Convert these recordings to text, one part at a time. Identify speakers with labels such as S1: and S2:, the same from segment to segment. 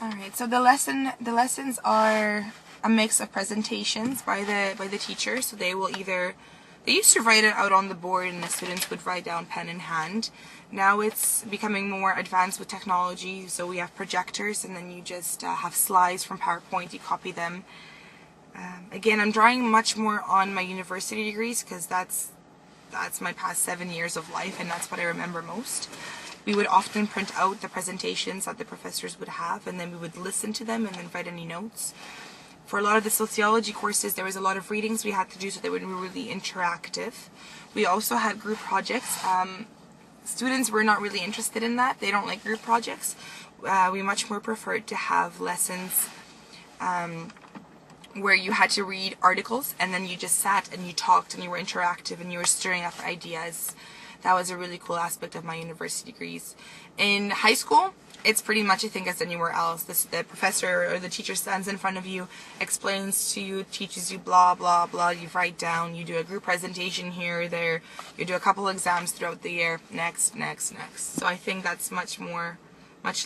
S1: Alright, so the lessons are a mix of presentations by the teacher. So they used to write it out on the board and the students would write down pen in hand. Now it's becoming more advanced with technology, so we have projectors and then you just have slides from PowerPoint, you copy them. Again, I'm drawing much more on my university degrees because that's my past 7 years of life and that's what I remember most. We would often print out the presentations that the professors would have and then we would listen to them and then write any notes. For a lot of the sociology courses, there was a lot of readings we had to do so they would be really interactive. We also had group projects. Students were not really interested in that. They don't like group projects. We much more preferred to have lessons where you had to read articles and then you just sat and you talked and you were interactive and you were stirring up ideas. That was a really cool aspect of my university degrees. In high school, it's pretty much, I think, as anywhere else. The professor or the teacher stands in front of you, explains to you, teaches you blah, blah, blah. You write down, you do a group presentation here or there. You do a couple exams throughout the year. Next, next, next. So I think that's much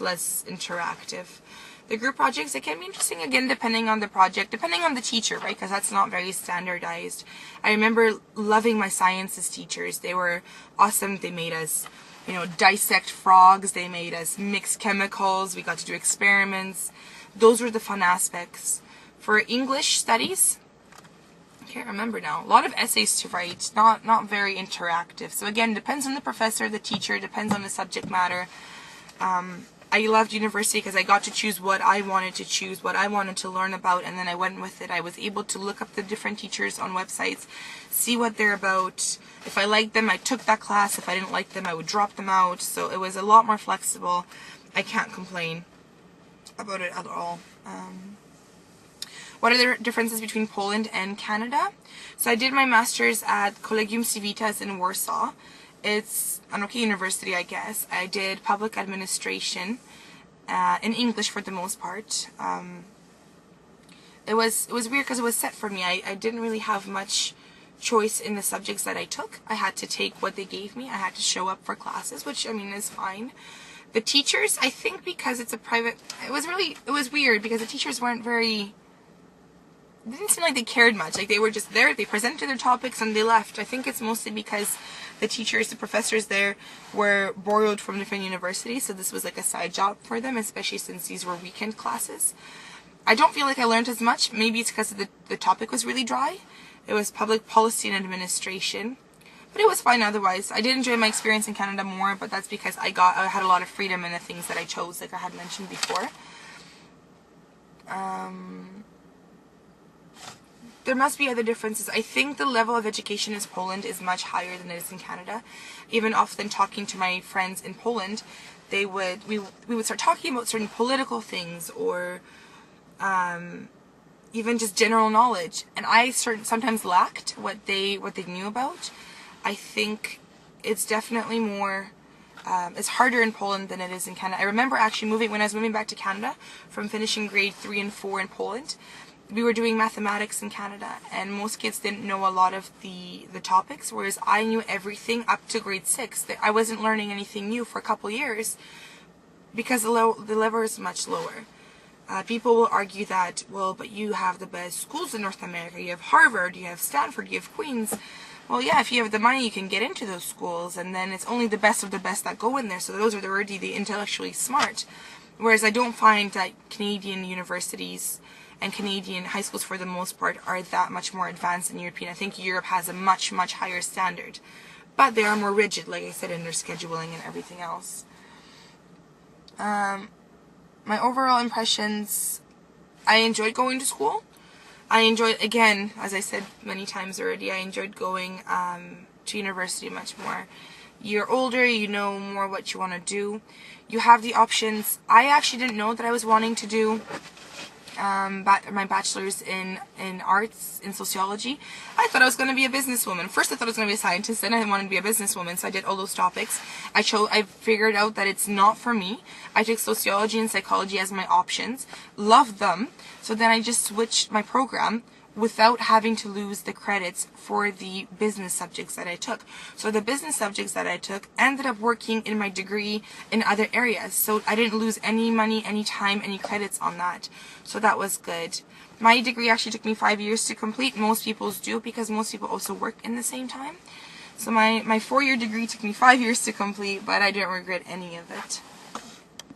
S1: less interactive. The group projects, it can be interesting, again, depending on the project, depending on the teacher, right? Because that's not very standardized. I remember loving my sciences teachers. They were awesome. They made us, dissect frogs. They made us mix chemicals. We got to do experiments. Those were the fun aspects. For English studies, I can't remember now. A lot of essays to write, not very interactive. So again, depends on the professor, the teacher, depends on the subject matter. I loved university because I got to choose what I wanted to choose, what I wanted to learn about, and then I went with it. I was able to look up the different teachers on websites, see what they're about. If I liked them, I took that class. If I didn't like them, I would drop them out. So it was a lot more flexible. I can't complain about it at all. What are the differences between Poland and Canada? So I did my master's at Collegium Civitas in Warsaw. It's an okay university, I guess. I did public administration in English for the most part. It was weird because it was set for me. I didn't really have much choice in the subjects that I took. I had to take what they gave me. I had to show up for classes, which, is fine. The teachers, I think because it's a private... It was weird because the teachers weren't very... It didn't seem like they cared much. Like, they were just there, they presented their topics, and they left. I think it's mostly because the teachers, the professors there were borrowed from different universities, so this was like a side job for them, especially since these were weekend classes. I don't feel like I learned as much. Maybe it's because the topic was really dry. It was public policy and administration, but it was fine otherwise. I did enjoy my experience in Canada more, but that's because I had a lot of freedom in the things that I chose, like I had mentioned before. There must be other differences. I think the level of education in Poland is much higher than it is in Canada. Even often talking to my friends in Poland, we would start talking about certain political things or even just general knowledge, and I sometimes lacked what they knew about. I think it's definitely more. It's harder in Poland than it is in Canada. I remember actually when I was moving back to Canada from finishing grade 3 and 4 in Poland. We were doing mathematics in Canada, and most kids didn't know a lot of the topics, whereas I knew everything up to grade 6. I wasn't learning anything new for a couple years because the level is much lower. People will argue that, well, but you have the best schools in North America. You have Harvard, you have Stanford, you have Queens. Well, yeah, if you have the money, you can get into those schools, and then it's only the best of the best that go in there, so those are already the intellectually smart. Whereas I don't find that Canadian universities and Canadian high schools, for the most part, are that much more advanced than European. I think Europe has a much, much higher standard. But they are more rigid, like I said, in their scheduling and everything else. My overall impressions, I enjoyed going to school. I enjoyed, again, as I said many times already, I enjoyed going to university much more. You're older, you know more what you want to do. You have the options. I actually didn't know that I was wanting to do my bachelor's in arts, in sociology. I thought I was going to be a businesswoman. First I thought I was going to be a scientist, then I wanted to be a businesswoman, so I did all those topics. I figured out that it's not for me. I took sociology and psychology as my options, loved them, so then I just switched my program, without having to lose the credits for the business subjects that I took. So the business subjects that I took ended up working in my degree in other areas. So I didn't lose any money, any time, any credits on that. So that was good. My degree actually took me 5 years to complete. Most people's do, because most people also work in the same time. So my 4-year degree took me 5 years to complete, but I didn't regret any of it.